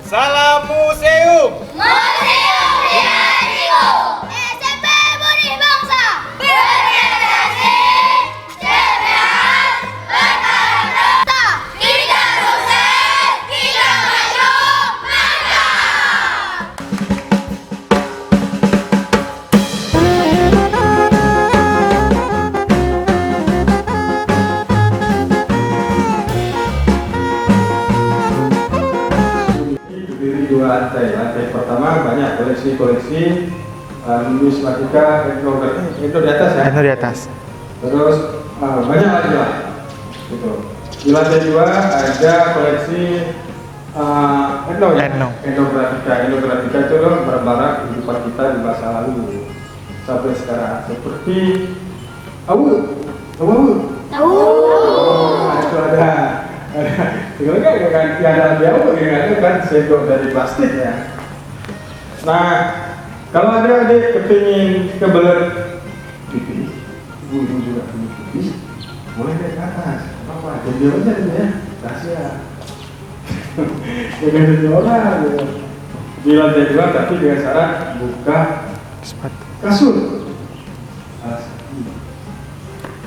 Salam museum. Museum Rianigo. SMP Budi Bangsa. Berprestasi, cerdas, berkarakter. Kita sukses, kita maju, mantap. Berdiri dua lantai. Lantai pertama banyak koleksi-koleksi numismatika etnografi. Itu di atas ya? Itu di atas. Terus banyak lagi lah. Gitu. Di lantai dua ada koleksi etnografika. Etnografika itu loh barang-barang kehidupan kita di masa lalu sampai sekarang. Seperti tahu? Itu ada. Tinggal kan ada jauh itu kan sendok dari plastik ya. Nah, kalau ada adik kepingin kebelet pipis, ibu juga punya pipis, boleh naik ke atas, apa jadi aja itu ya, rahasia. Jangan jadi orang gitu. Di lantai dua tapi dengan syarat buka kasur,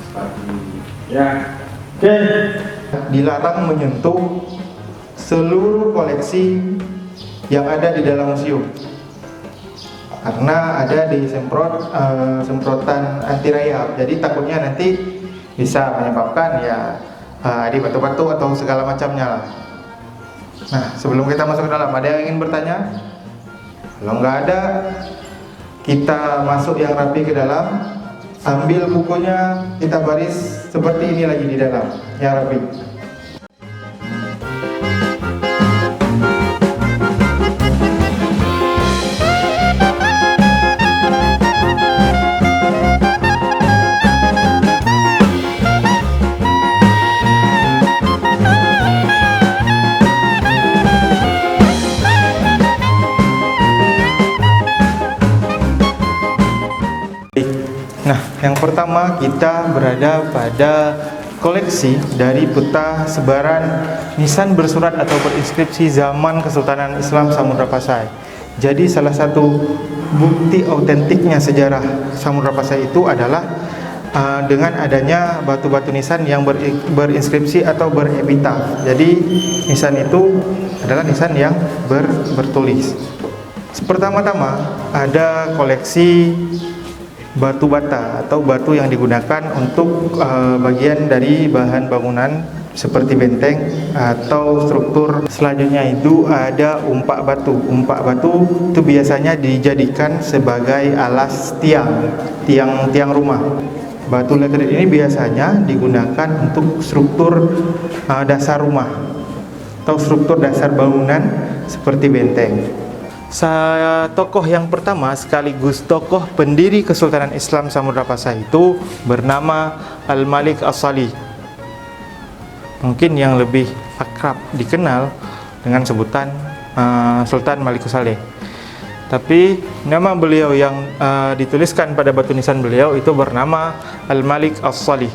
sepatu, ya. Oke. Dilarang menyentuh seluruh koleksi yang ada di dalam museum karena ada semprotan anti rayap, jadi takutnya nanti bisa menyebabkan di batu-batu atau segala macamnya lah. Nah, sebelum kita masuk ke dalam, ada yang ingin bertanya? Kalau nggak ada, kita masuk yang rapi ke dalam. Ambil bukunya, kita baris seperti ini lagi di dalam, yang rapi. Nah, yang pertama kita berada pada koleksi dari peta sebaran nisan bersurat atau berinskripsi zaman Kesultanan Islam Samudra Pasai. Jadi salah satu bukti autentiknya sejarah Samudra Pasai itu adalah dengan adanya batu-batu nisan yang berinskripsi atau berepitaf. Jadi nisan itu adalah nisan yang bertulis. Pertama-tama ada koleksi batu bata atau batu yang digunakan untuk bagian dari bahan bangunan seperti benteng atau struktur. Selanjutnya itu ada umpak batu. Umpak batu itu biasanya dijadikan sebagai alas tiang rumah. Batu laterit ini biasanya digunakan untuk struktur dasar rumah atau struktur dasar bangunan seperti benteng. Tokoh yang pertama sekaligus tokoh pendiri Kesultanan Islam Samudra Pasai itu bernama Al-Malik As-Salih. Mungkin yang lebih akrab dikenal dengan sebutan Sultan Malik As-Salih. Tapi nama beliau yang dituliskan pada batu nisan beliau itu bernama Al-Malik As-Salih.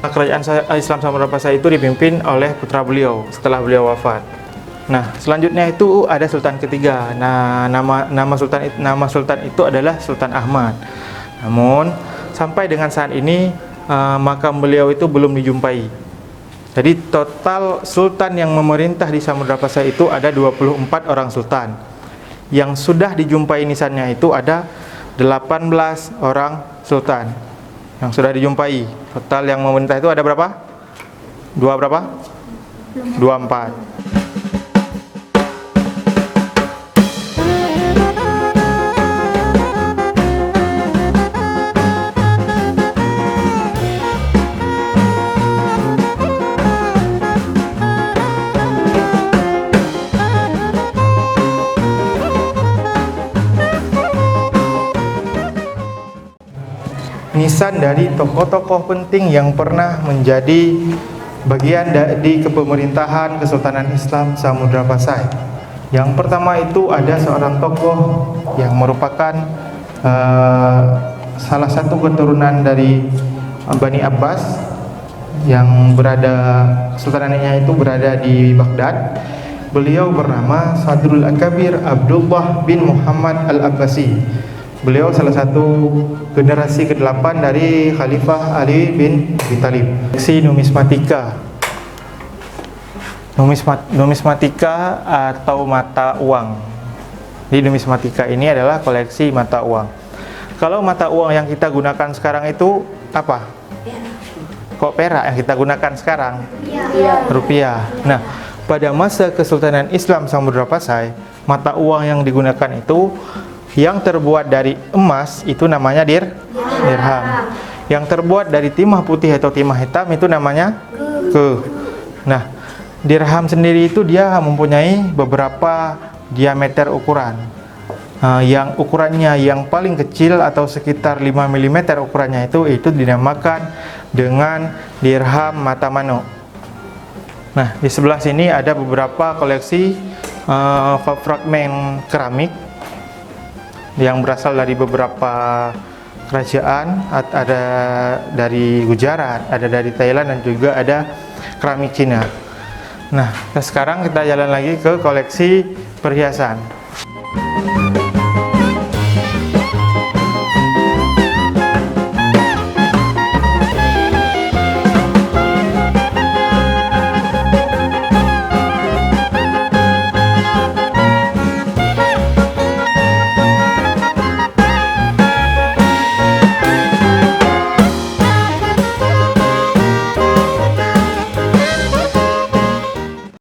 Kerajaan Islam Samudra Pasai itu dipimpin oleh putra beliau setelah beliau wafat. Nah, selanjutnya itu ada sultan ketiga. Nah, nama sultan itu adalah Sultan Ahmad. Namun sampai dengan saat ini makam beliau itu belum dijumpai. Jadi total sultan yang memerintah di Samudra Pasai itu ada 24 orang sultan. Yang sudah dijumpai nisannya itu ada 18 orang sultan yang sudah dijumpai. Total yang memerintah itu ada berapa? 24. Nisan dari tokoh-tokoh penting yang pernah menjadi bagian di kepemerintahan Kesultanan Islam Samudra Pasai. Yang pertama itu ada seorang tokoh yang merupakan salah satu keturunan dari Bani Abbas yang berada, sultanannya itu berada di Baghdad, beliau bernama Sadrul Akabir Abdullah bin Muhammad Al-Abbasi. Beliau salah satu generasi ke-8 dari Khalifah Ali bin Abi Thalib. Koleksi numismatika. Numismatika atau mata uang. Di numismatika ini adalah koleksi mata uang. Kalau mata uang yang kita gunakan sekarang itu apa? Kok perak yang kita gunakan sekarang? Rupiah. Nah, pada masa Kesultanan Islam Samudra Pasai, mata uang yang digunakan itu yang terbuat dari emas itu namanya dirham. Yang terbuat dari timah putih atau timah hitam itu namanya ke. Nah, dirham sendiri itu dia mempunyai beberapa diameter ukuran. Yang ukurannya yang paling kecil atau sekitar 5 mm ukurannya itu dinamakan dengan dirham mata manuk. Nah, di sebelah sini ada beberapa koleksi fragmen keramik yang berasal dari beberapa kerajaan, ada dari Gujarat, ada dari Thailand, dan juga ada keramik Cina. Nah, sekarang kita jalan lagi ke koleksi perhiasan.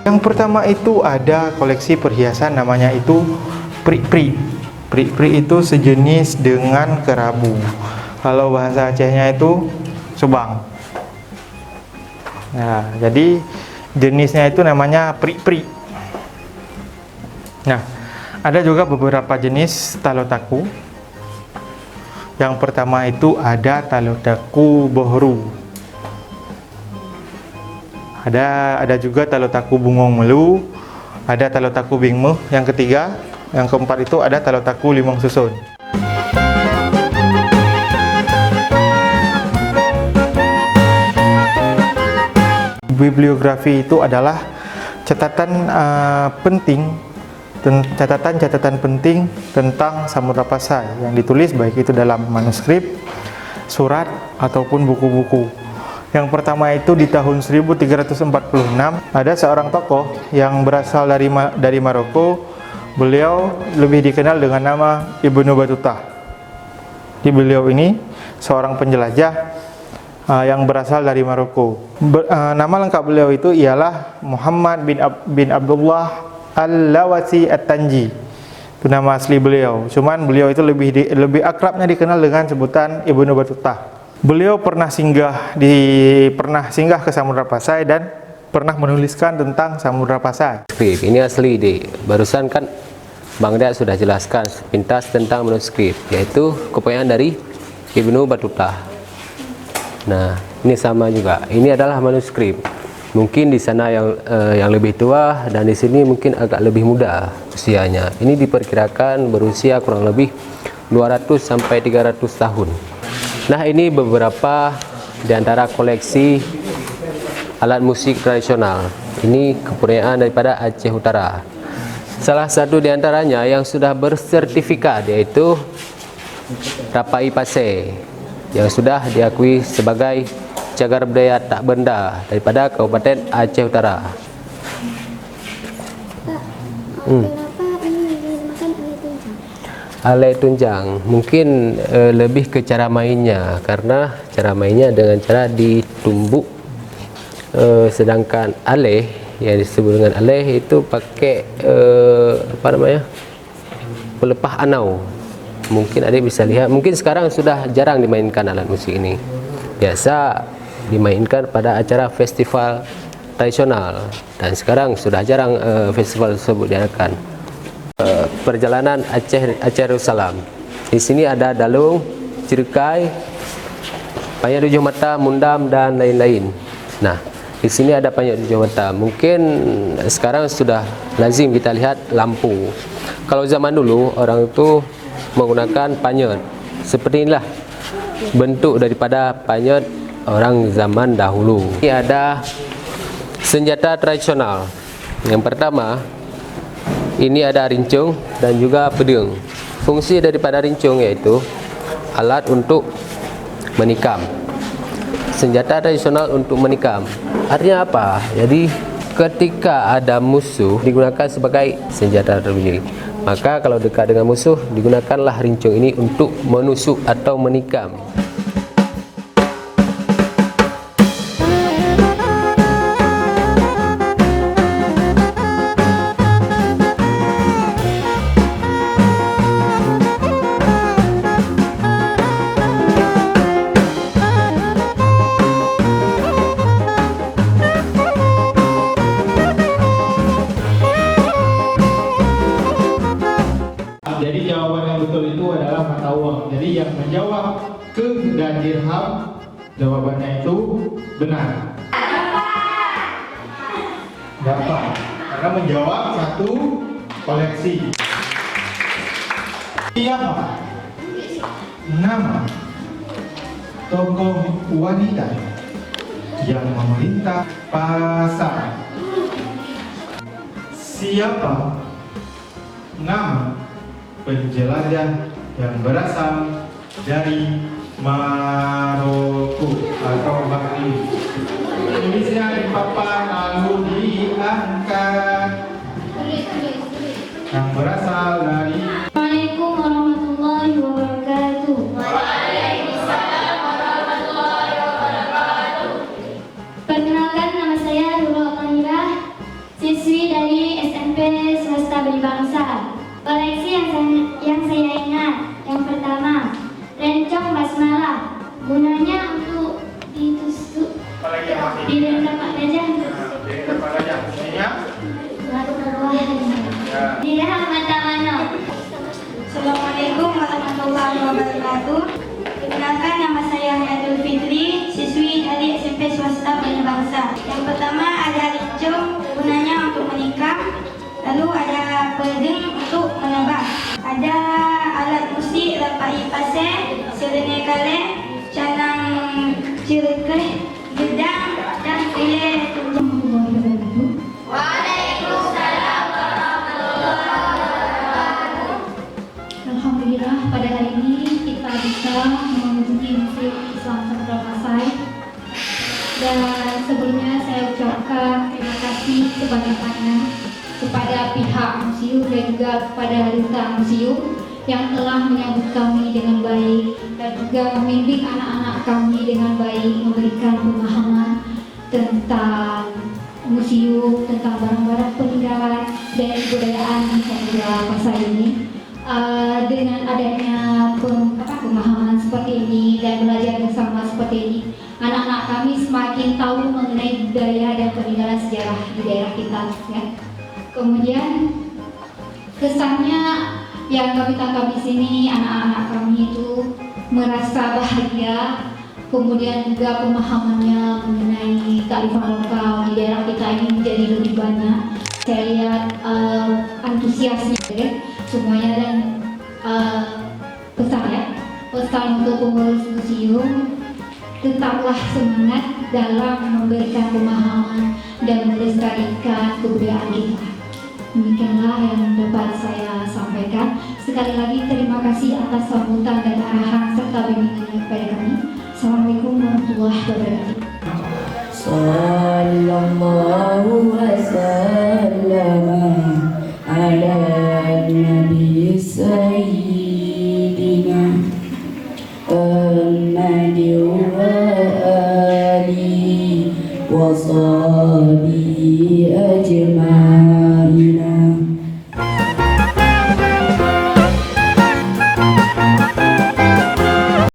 Yang pertama itu ada koleksi perhiasan namanya itu prik-prik. Prik-prik itu sejenis dengan kerabu. Kalau bahasa Acehnya itu subang. Nah, jadi jenisnya itu namanya prik-prik. Nah, ada juga beberapa jenis talotaku. Yang pertama itu ada talotaku bohru. Ada juga talotaku bungong melu, ada talotaku bingmeh. Yang ketiga, yang keempat itu ada talotaku limong susun. Bibliografi itu adalah catatan catatan penting tentang Samudra Pasai yang ditulis baik itu dalam manuskrip, surat ataupun buku-buku. Yang pertama itu di tahun 1346 ada seorang tokoh yang berasal dari Maroko. Beliau lebih dikenal dengan nama Ibnu Battuta. Beliau ini seorang penjelajah yang berasal dari Maroko. Nama lengkap beliau itu ialah Muhammad bin Abdullah Al-Lawasi At-Tanji. Itu nama asli beliau. Cuman beliau itu lebih akrabnya dikenal dengan sebutan Ibnu Battuta. Beliau pernah singgah ke Samudra Pasai dan pernah menuliskan tentang Samudra Pasai. Ini asli barusan kan Bang Dek sudah jelaskan sepintas tentang manuskrip, yaitu kepunyaan dari Ibnu Battuta. Nah, ini sama juga. Ini adalah manuskrip. Mungkin di sana yang lebih tua dan di sini mungkin agak lebih muda usianya. Ini diperkirakan berusia kurang lebih 200 sampai 300 tahun. Nah, ini beberapa di antara koleksi alat musik tradisional. Ini kepunyaan daripada Aceh Utara. Salah satu di antaranya yang sudah bersertifikat yaitu Rapai Pasai, yang sudah diakui sebagai cagar budaya tak benda daripada Kabupaten Aceh Utara. Alai tunjang mungkin lebih ke cara mainnya, karena cara mainnya dengan cara ditumbuk, sedangkan alai yang disebut dengan alai itu pakai pelepah anau. Mungkin adik bisa lihat, mungkin sekarang sudah jarang dimainkan alat musik ini. Biasa dimainkan pada acara festival tradisional, dan sekarang sudah jarang festival tersebut diadakan. Perjalanan Aceh Darussalam. Di sini ada dalung, cirkai, panjat tujuh mata, mundam, dan lain-lain. Nah, di sini ada panjat tujuh mata. Mungkin sekarang sudah lazim kita lihat lampu. Kalau zaman dulu orang itu menggunakan panjat. Seperti inilah bentuk daripada panjat orang zaman dahulu. Ini ada senjata tradisional. Yang pertama Ini ada rincung dan juga pedang. Fungsi daripada rincung yaitu alat untuk menikam. Senjata tradisional untuk menikam. Artinya apa? Jadi ketika ada musuh digunakan sebagai senjata tersembunyi. Maka kalau dekat dengan musuh digunakanlah rincung ini untuk menusuk atau menikam. Jadi jawaban yang betul itu adalah mata uang. Jadi yang menjawab ke dan dirham, jawabannya itu benar. Dapat. Karena menjawab satu koleksi. Siapa nama tokoh wanita yang memerintah pasar? Siapa nama penjelajah yang berasal dari Maroko atau Bahrain? Tulisnya di papan lalu diangkat. Yang berasal dari Assalamualaikum warahmatullahi wabarakatuh. Waalaikumsalam warahmatullahi wabarakatuh. Perkenalkan, nama saya Nurul Mahirah, siswi dari SMP Swasta Berbangsa. Koleksi yang saya ingat, yang pertama, rencong basmalah. Gunanya untuk ditusuk di tempat gajah. Dirham mata mano. Assalamualaikum warahmatullahi wabarakatuh. Perkenalkan, nama saya Hayatul Fitri, siswi dari SMP Swasta Banyabangsa. Yang pertama ada rincung, gunanya untuk menikam. Lalu ada pedang untuk menebak. Ada alat musik rapai pasir, serene kale, canang cirekeh, gedang, dan pilih tunjang. Waalaikumsalam warahmatullahi wabarakatuh. Alhamdulillah, pada hari ini kita bisa mengunjungi Museum Islam Samudra Pasai. Dan sebelumnya saya ucapkan terima kasih sebanyak-banyaknya kepada pihak museum dan juga kepada duta museum yang telah menyambut kami dengan baik dan juga membimbing anak-anak kami dengan baik, memberikan pemahaman tentang museum, tentang barang-barang peninggalan dan kebudayaan di Samudra Pasai ini. Dengan adanya pemahaman seperti ini dan belajar bersama seperti ini, anak-anak kami semakin tahu mengenai budaya dan peninggalan sejarah di daerah kita, ya. Kemudian kesannya yang kami tangkap di sini, anak-anak kami itu merasa bahagia. Kemudian juga pemahamannya mengenai kearifan lokal di daerah kita ini menjadi lebih banyak. Saya lihat antusiasnya, ya, semuanya, dan pesan untuk pengurus museum, tetaplah semangat dalam memberikan pemahaman dan melestarikan kebudayaan kita. Demikianlah yang dapat saya sampaikan. Sekali lagi terima kasih atas sambutan dan arahan serta bimbingan kepada kami. Assalamualaikum warahmatullahi wabarakatuh. Sallallahu wasallam ala nabi sayyidina Muhammad wa alihi wa sahbihi ajma'in.